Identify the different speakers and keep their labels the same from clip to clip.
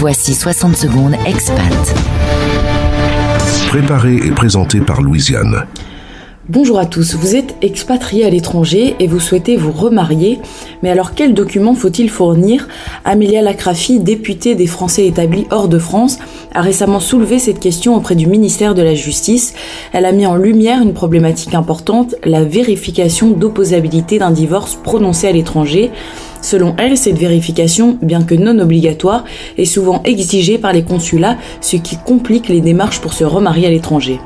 Speaker 1: Voici 60 secondes expat.
Speaker 2: Préparé et présenté par Louisiane.
Speaker 3: Bonjour à tous, vous êtes expatrié à l'étranger et vous souhaitez vous remarier, mais alors quels documents faut-il fournir? Amélia Lacrafi, députée des Français établis hors de France, a récemment soulevé cette question auprès du ministère de la Justice. Elle a mis en lumière une problématique importante, la vérification d'opposabilité d'un divorce prononcé à l'étranger. Selon elle, cette vérification, bien que non obligatoire, est souvent exigée par les consulats, ce qui complique les démarches pour se remarier à l'étranger.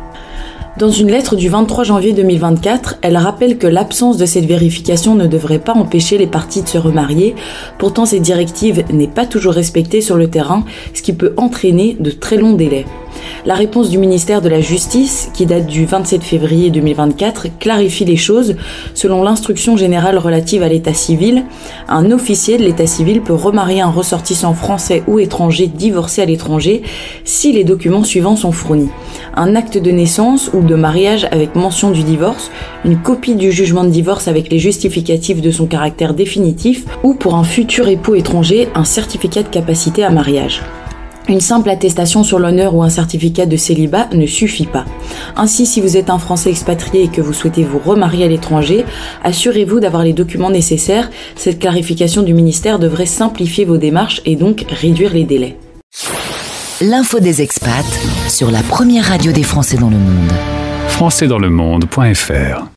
Speaker 3: Dans une lettre du 23 janvier 2024, elle rappelle que l'absence de cette vérification ne devrait pas empêcher les parties de se remarier. Pourtant, cette directive n'est pas toujours respectée sur le terrain, ce qui peut entraîner de très longs délais. La réponse du ministère de la Justice, qui date du 27 février 2024, clarifie les choses. Selon l'instruction générale relative à l'état civil, un officier de l'état civil peut remarier un ressortissant français ou étranger divorcé à l'étranger si les documents suivants sont fournis. Un acte de naissance ou de mariage avec mention du divorce, une copie du jugement de divorce avec les justificatifs de son caractère définitif ou pour un futur époux étranger, un certificat de capacité à mariage. Une simple attestation sur l'honneur ou un certificat de célibat ne suffit pas. Ainsi, si vous êtes un Français expatrié et que vous souhaitez vous remarier à l'étranger, assurez-vous d'avoir les documents nécessaires. Cette clarification du ministère devrait simplifier vos démarches et donc réduire les délais.
Speaker 1: L'info des expats sur la première radio des Français dans le monde.
Speaker 4: Françaisdanslemonde.fr